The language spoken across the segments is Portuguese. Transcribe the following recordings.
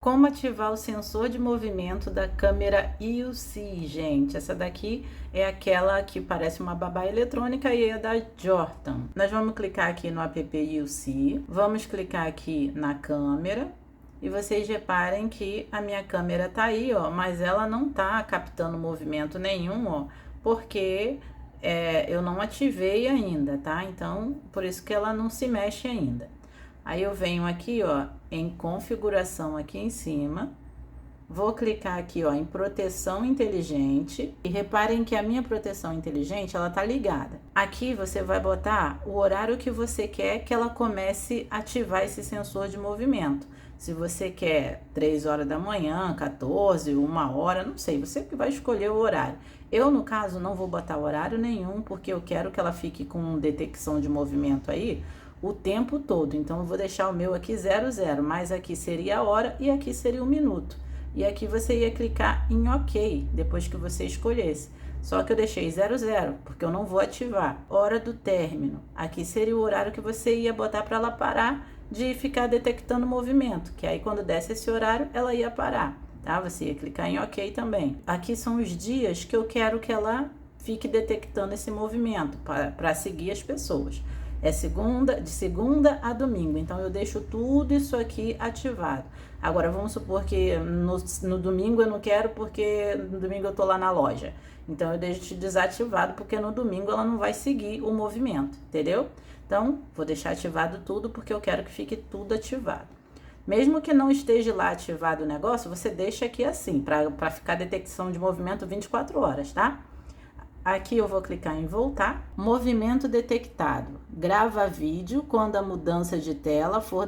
Como ativar o sensor de movimento da câmera IUC, gente? Essa daqui é aquela que parece uma babá eletrônica e é da Jordan. Nós vamos clicar aqui no app IUC, vamos clicar aqui na câmera e vocês reparem que a minha câmera tá aí, ó, mas ela não tá captando movimento nenhum, ó, porque eu não ativei ainda, tá? Então, por isso que ela não se mexe ainda. Aí eu venho aqui, ó, em configuração aqui em cima, vou clicar aqui, ó, em proteção inteligente e reparem que a minha proteção inteligente, ela tá ligada. Aqui você vai botar o horário que você quer que ela comece a ativar esse sensor de movimento. Se você quer 3 horas da manhã, 14, 1 hora, não sei, você que vai escolher o horário. Eu, no caso, não vou botar horário nenhum, porque eu quero que ela fique com detecção de movimento aí o tempo todo. Então, eu vou deixar o meu aqui 00, mas aqui seria a hora e aqui seria o minuto. E aqui você ia clicar em OK, depois que você escolhesse. Só que eu deixei 00, porque eu não vou ativar. Hora do término. Aqui seria o horário que você ia botar para ela parar de ficar detectando movimento, que aí quando desse esse horário, ela ia parar, tá? Você ia clicar em OK também. Aqui são os dias que eu quero que ela fique detectando esse movimento para seguir as pessoas. É de segunda a domingo, então eu deixo tudo isso aqui ativado. Agora vamos supor que no domingo eu não quero, porque no domingo eu tô lá na loja. Então eu deixo desativado, porque no domingo ela não vai seguir o movimento, entendeu? Então vou deixar ativado tudo, porque eu quero que fique tudo ativado. Mesmo que não esteja lá ativado o negócio, você deixa aqui assim, para ficar detecção de movimento 24 horas, tá? Aqui eu vou clicar em voltar. Movimento detectado. Grava vídeo quando a mudança de tela for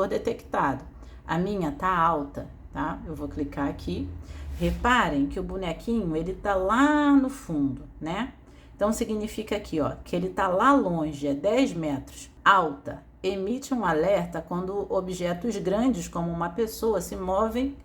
detectado. A minha tá alta, tá? Eu vou clicar aqui. Reparem que o bonequinho, ele tá lá no fundo, né? Então significa aqui, ó, que ele tá lá longe, é 10 metros. Alta. Emite um alerta quando objetos grandes, como uma pessoa, se movem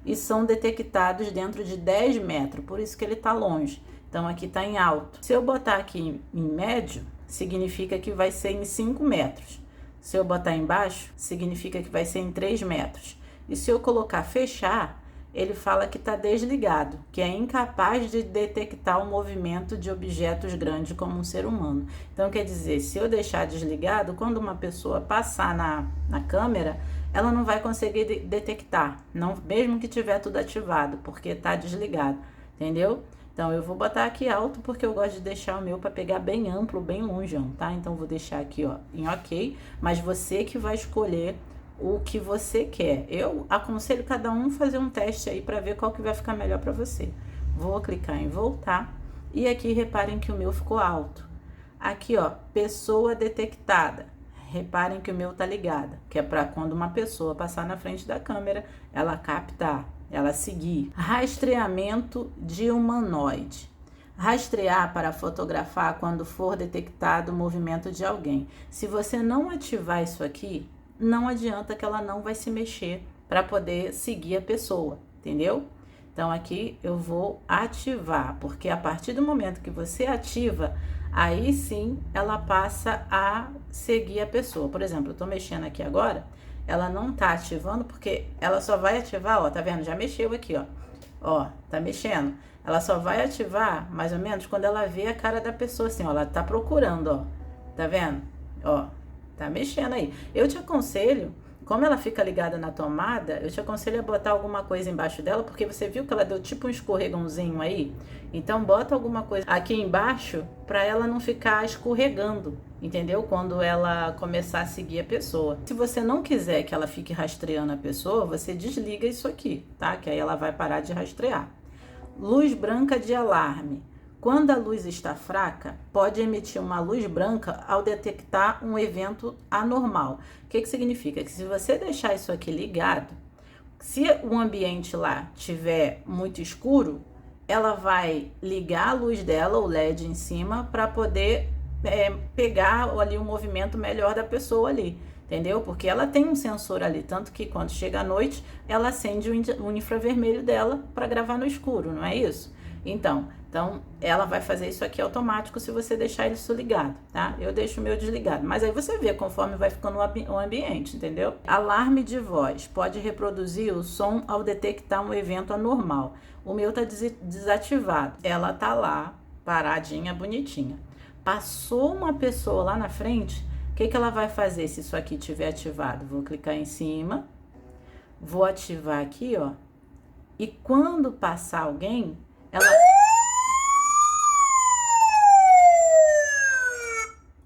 e são detectados dentro de 10 metros. Por isso que ele tá longe. Então, aqui está em alto. Se eu botar aqui em médio, significa que vai ser em 5 metros. Se eu botar embaixo, significa que vai ser em 3 metros. E se eu colocar fechar, ele fala que está desligado, que é incapaz de detectar o movimento de objetos grandes como um ser humano. Então, quer dizer, se eu deixar desligado, quando uma pessoa passar na câmera, ela não vai conseguir detectar, não, mesmo que tiver tudo ativado, porque está desligado, entendeu? Então, eu vou botar aqui alto, porque eu gosto de deixar o meu para pegar bem amplo, bem longeão, tá? Então, vou deixar aqui, ó, em OK, mas você que vai escolher o que você quer. Eu aconselho cada um fazer um teste aí para ver qual que vai ficar melhor para você. Vou clicar em voltar e aqui reparem que o meu ficou alto. Aqui, ó, pessoa detectada. Reparem que o meu tá ligado, que é para quando uma pessoa passar na frente da câmera, ela captar, ela seguir. Rastreamento de humanoide. Rastrear para fotografar quando for detectado o movimento de alguém. Se você não ativar isso aqui, não adianta, que ela não vai se mexer para poder seguir a pessoa, entendeu? Então aqui eu vou ativar, porque a partir do momento que você ativa, aí sim ela passa a seguir a pessoa. Por exemplo, eu tô mexendo aqui agora, ela não tá ativando, porque ela só vai ativar, ó, tá vendo? Já mexeu aqui, ó. Ó, tá mexendo. Ela só vai ativar, mais ou menos, quando ela vê a cara da pessoa, assim, ó, ela tá procurando, ó. Tá vendo? Ó, tá mexendo aí. Eu te aconselho, como ela fica ligada na tomada, eu te aconselho a botar alguma coisa embaixo dela, porque você viu que ela deu tipo um escorregãozinho aí? Então bota alguma coisa aqui embaixo para ela não ficar escorregando, entendeu? Quando ela começar a seguir a pessoa. Se você não quiser que ela fique rastreando a pessoa, você desliga isso aqui, tá? Que aí ela vai parar de rastrear. Luz branca de alarme. Quando a luz está fraca, pode emitir uma luz branca ao detectar um evento anormal. O que significa? Que se você deixar isso aqui ligado, se o ambiente lá tiver muito escuro, ela vai ligar a luz dela, o LED em cima, para poder pegar ali o movimento melhor da pessoa ali, entendeu? Porque ela tem um sensor ali, tanto que quando chega à noite, ela acende o infravermelho dela para gravar no escuro, não é isso? Então, ela vai fazer isso aqui automático se você deixar isso ligado, tá? Eu deixo o meu desligado, mas aí você vê conforme vai ficando o ambiente, entendeu? Alarme de voz, pode reproduzir o som ao detectar um evento anormal. O meu tá desativado, ela tá lá, paradinha, bonitinha. Passou uma pessoa lá na frente, o que ela vai fazer se isso aqui tiver ativado? Vou clicar em cima, vou ativar aqui, ó, e quando passar alguém, ela...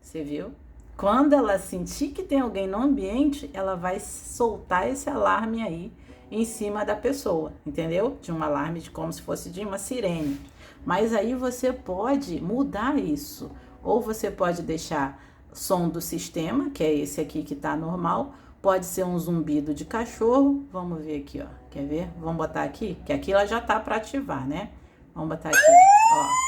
Você viu? Quando ela sentir que tem alguém no ambiente, ela vai soltar esse alarme aí em cima da pessoa, entendeu? De um alarme de como se fosse de uma sirene. Mas aí você pode mudar isso. Ou você pode deixar som do sistema, que é esse aqui que tá normal. Pode ser um zumbido de cachorro. Vamos ver aqui, ó. Quer ver? Vamos botar aqui, que aqui ela já tá para ativar, né? Vamos botar aqui, ó.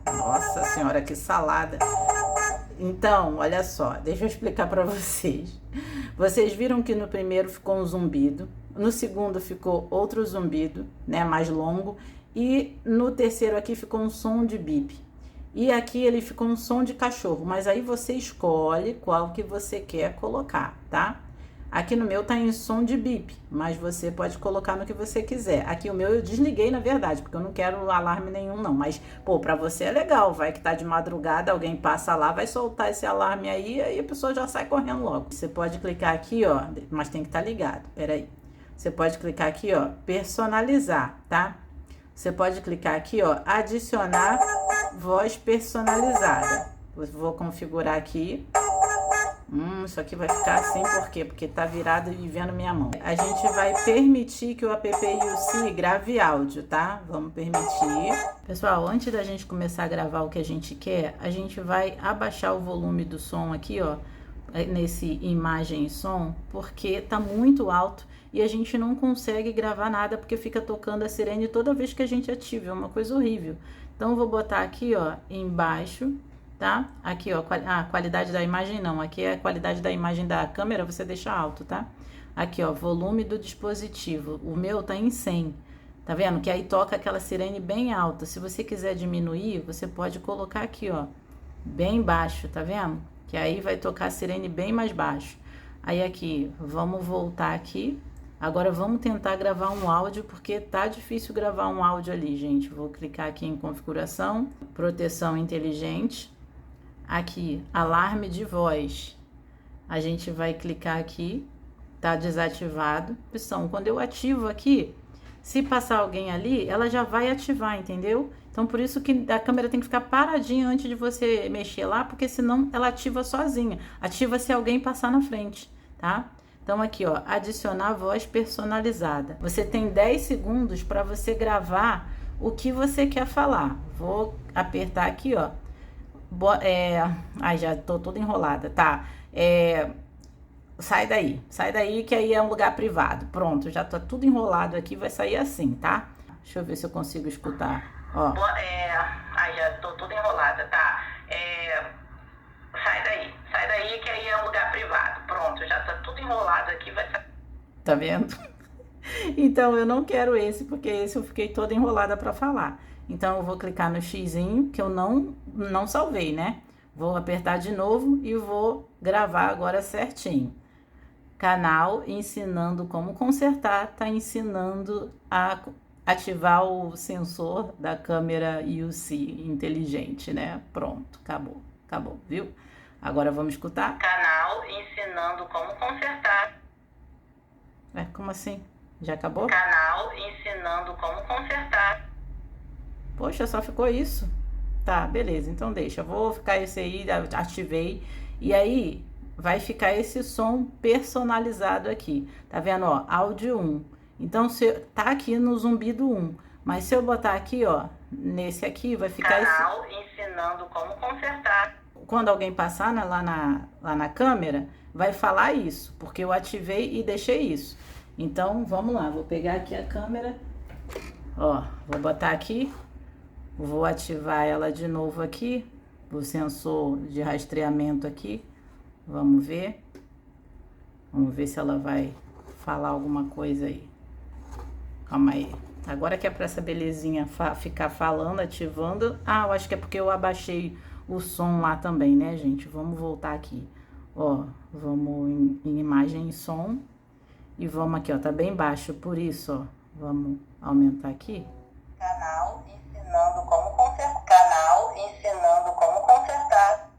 Nossa senhora, que salada. Então, olha só, deixa eu explicar para vocês. Vocês viram que no primeiro ficou um zumbido, no segundo ficou outro zumbido, né, mais longo, e no terceiro aqui ficou um som de bip. E aqui ele ficou um som de cachorro, mas aí você escolhe qual que você quer colocar, tá? Aqui no meu tá em som de bip, mas você pode colocar no que você quiser. Aqui o meu eu desliguei, na verdade, porque eu não quero alarme nenhum não. Mas, pô, pra você é legal. Vai que tá de madrugada, alguém passa lá, vai soltar esse alarme aí e a pessoa já sai correndo logo. Você pode clicar aqui, ó, mas tem que estar ligado. Peraí. Você pode clicar aqui, ó, personalizar, tá? Você pode clicar aqui, ó, adicionar voz personalizada. Vou configurar aqui. Isso aqui vai ficar assim, por quê? Porque tá virado e vendo minha mão. A gente vai permitir que o app UC grave áudio, tá? Vamos permitir. Pessoal, antes da gente começar a gravar o que a gente quer, a gente vai abaixar o volume do som aqui, ó, nesse imagem e som, porque tá muito alto e a gente não consegue gravar nada porque fica tocando a sirene toda vez que a gente ativa, é uma coisa horrível. Então eu vou botar aqui, ó, embaixo, tá? Aqui, ó, a qualidade da imagem não, aqui é a qualidade da imagem da câmera, você deixa alto, tá? Aqui, ó, volume do dispositivo, o meu tá em 100, tá vendo? Que aí toca aquela sirene bem alta. Se você quiser diminuir, você pode colocar aqui, ó, bem baixo, tá vendo? Que aí vai tocar a sirene bem mais baixo. Aí aqui, vamos voltar aqui. Agora vamos tentar gravar um áudio, porque tá difícil gravar um áudio ali, gente. Vou clicar aqui em configuração, proteção inteligente. Aqui, alarme de voz. A gente vai clicar aqui, tá desativado. Opção, quando eu ativo aqui, se passar alguém ali, ela já vai ativar, entendeu? Então, por isso que a câmera tem que ficar paradinha antes de você mexer lá, porque senão ela ativa sozinha. Ativa se alguém passar na frente, tá? Então, aqui, ó, adicionar voz personalizada. Você tem 10 segundos para você gravar o que você quer falar. Vou apertar aqui, ó. Ai, já tô toda enrolada, tá? Sai daí que aí é um lugar privado. Pronto, já tá tudo enrolado aqui, vai sair assim, tá? Deixa eu ver se eu consigo escutar, ó. Ai, já tô toda enrolada, tá? Sai daí que aí é um lugar privado. Pronto, já tá tudo enrolado aqui, vai sair. Tá vendo? Então, eu não quero esse, porque esse eu fiquei toda enrolada para falar. Então, eu vou clicar no xizinho, que eu não salvei, né? Vou apertar de novo e vou gravar agora certinho. Canal ensinando como consertar, tá ensinando a ativar o sensor da câmera UC inteligente, né? Pronto, acabou, viu? Agora vamos escutar. Canal ensinando como consertar. Como assim? Já acabou? Canal ensinando como consertar. Poxa, só ficou isso? Tá, beleza, então deixa. Vou ficar esse aí, ativei. E aí, vai ficar esse som personalizado aqui. Tá vendo, ó? Áudio 1. Então, tá aqui no zumbido 1. Mas se eu botar aqui, ó, nesse aqui, vai ficar Canal ensinando como consertar. Quando alguém passar lá na câmera, vai falar isso, porque eu ativei e deixei isso. Então, vamos lá, vou pegar aqui a câmera, ó, vou botar aqui, vou ativar ela de novo aqui, o sensor de rastreamento aqui, vamos ver se ela vai falar alguma coisa aí. Calma aí. Agora que é pra essa belezinha ficar falando, ativando. Ah, eu acho que é porque eu abaixei o som lá também, né, gente? Vamos voltar aqui. Ó, vamos em imagem e som. E vamos aqui, ó, tá bem baixo, por isso, ó. Vamos aumentar aqui. Canal ensinando como consertar. Canal ensinando como consertar.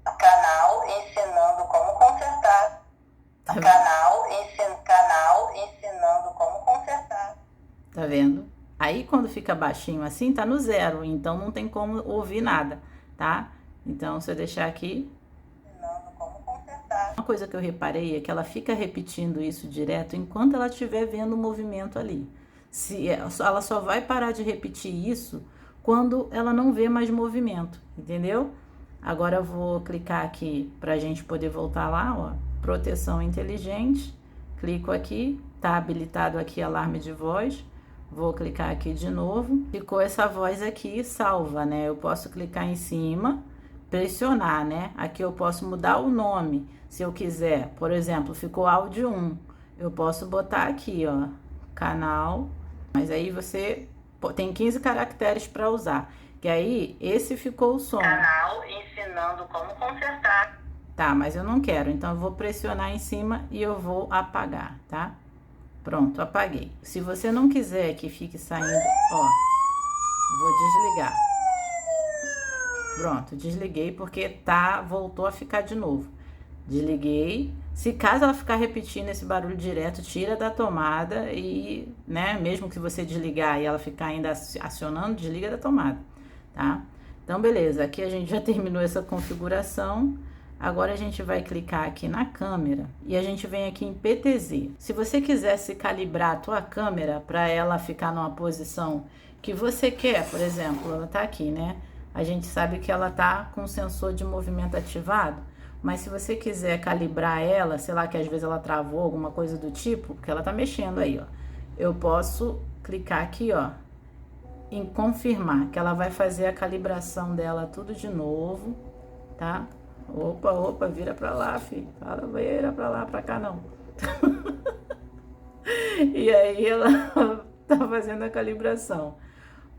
Canal ensinando como consertar. Canal ensinando como consertar. Tá vendo? Aí quando fica baixinho assim, tá no zero, então não tem como ouvir nada, tá? Então, se eu deixar aqui... Ensinando como consertar. Uma coisa que eu reparei é que ela fica repetindo isso direto enquanto ela estiver vendo o movimento ali. Ela só vai parar de repetir isso quando ela não vê mais movimento, entendeu? Agora eu vou clicar aqui pra gente poder voltar lá, ó. Proteção inteligente. Clico aqui, tá habilitado aqui alarme de voz. Vou clicar aqui de novo. Ficou essa voz aqui salva, né? Eu posso clicar em cima, pressionar, né? Aqui eu posso mudar o nome, se eu quiser. Por exemplo, ficou áudio 1. Eu posso botar aqui, ó, canal. Mas aí você tem 15 caracteres para usar. Que aí, esse ficou o som. Canal ensinando como consertar. Tá, mas eu não quero. Então, eu vou pressionar em cima e eu vou apagar, tá? Pronto, apaguei. Se você não quiser que fique saindo, ó, vou desligar. Pronto, desliguei porque voltou a ficar de novo. Desliguei. Se caso ela ficar repetindo esse barulho direto, tira da tomada e, né, mesmo que você desligar e ela ficar ainda acionando, desliga da tomada, tá? Então, beleza, aqui a gente já terminou essa configuração. Agora a gente vai clicar aqui na câmera e a gente vem aqui em PTZ. Se você quisesse calibrar a tua câmera para ela ficar numa posição que você quer, por exemplo, ela tá aqui, né? A gente sabe que ela tá com o sensor de movimento ativado, mas se você quiser calibrar ela, sei lá, que às vezes ela travou, alguma coisa do tipo, porque ela tá mexendo aí, ó. Eu posso clicar aqui, ó, em confirmar, que ela vai fazer a calibração dela tudo de novo, tá? Opa, vira pra lá, filho. Fala, vira pra lá, pra cá não. E aí ela tá fazendo a calibração.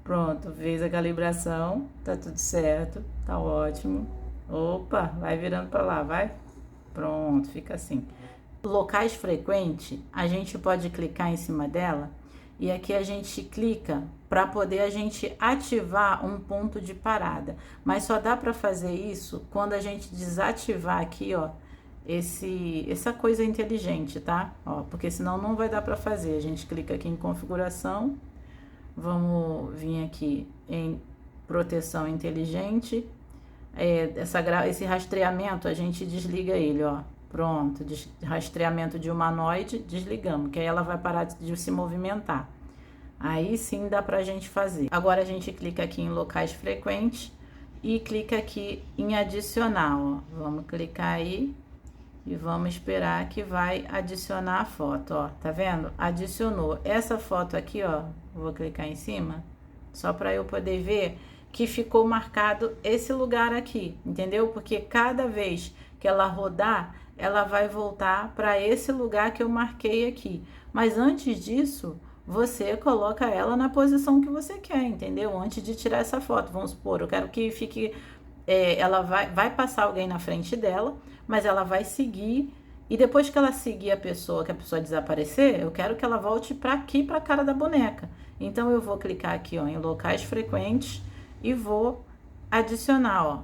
Pronto, fez a calibração, tá tudo certo, tá ótimo. Opa, vai virando pra lá, vai. Pronto, fica assim. Locais frequentes, a gente pode clicar em cima dela e aqui a gente clica para poder a gente ativar um ponto de parada. Mas só dá para fazer isso quando a gente desativar aqui, ó, essa coisa inteligente, tá? Ó, porque senão não vai dar para fazer. A gente clica aqui em configuração, vamos vir aqui em proteção inteligente. Esse rastreamento a gente desliga ele, ó. Pronto, rastreamento de humanoide, desligamos, que aí ela vai parar de se movimentar. Aí sim dá pra gente fazer. Agora a gente clica aqui em locais frequentes e clica aqui em adicionar, ó. Vamos clicar aí e vamos esperar que vai adicionar a foto, ó. Tá vendo? Adicionou. Essa foto aqui, ó, vou clicar em cima, só pra eu poder ver que ficou marcado esse lugar aqui, entendeu? Porque cada vez que ela rodar, ela vai voltar para esse lugar que eu marquei aqui. Mas antes disso, você coloca ela na posição que você quer, entendeu? Antes de tirar essa foto, vamos supor, eu quero que fique... ela vai passar alguém na frente dela, mas ela vai seguir... E depois que ela seguir a pessoa, que a pessoa desaparecer, eu quero que ela volte para aqui, para a cara da boneca. Então, eu vou clicar aqui, ó, em locais frequentes e vou adicionar, ó,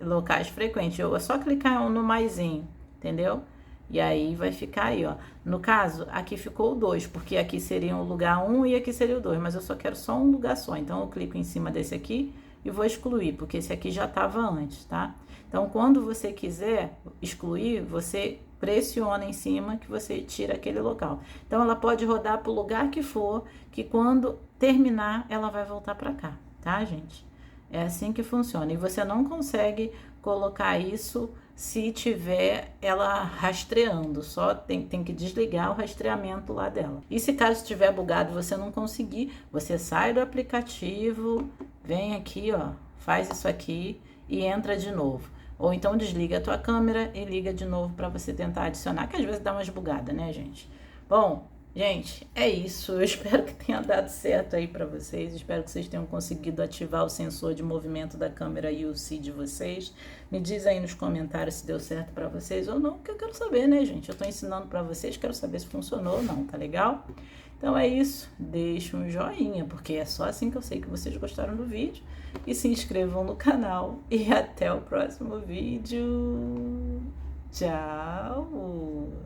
locais frequentes. É só clicar no maisinho, entendeu? E aí vai ficar aí, ó. No caso, aqui ficou o 2, porque aqui seria o lugar 1 e aqui seria o 2, mas eu só quero só um lugar só. Então, eu clico em cima desse aqui e vou excluir, porque esse aqui já estava antes, tá? Então, quando você quiser excluir, você pressiona em cima que você tira aquele local. Então, ela pode rodar para o lugar que for, que quando terminar, ela vai voltar para cá, tá, gente? É assim que funciona. E você não consegue colocar isso se tiver ela rastreando, só tem que desligar o rastreamento lá dela. E se caso estiver bugado e você não conseguir, você sai do aplicativo, vem aqui, ó, faz isso aqui e entra de novo. Ou então desliga a tua câmera e liga de novo para você tentar adicionar, que às vezes dá umas bugadas, né, gente? Bom, gente, é isso. Eu espero que tenha dado certo aí para vocês. Espero que vocês tenham conseguido ativar o sensor de movimento da câmera UC de vocês. Me diz aí nos comentários se deu certo para vocês ou não, porque eu quero saber, né, gente? Eu tô ensinando para vocês, quero saber se funcionou ou não, tá legal? Então é isso. Deixa um joinha, porque é só assim que eu sei que vocês gostaram do vídeo. E se inscrevam no canal. E até o próximo vídeo. Tchau!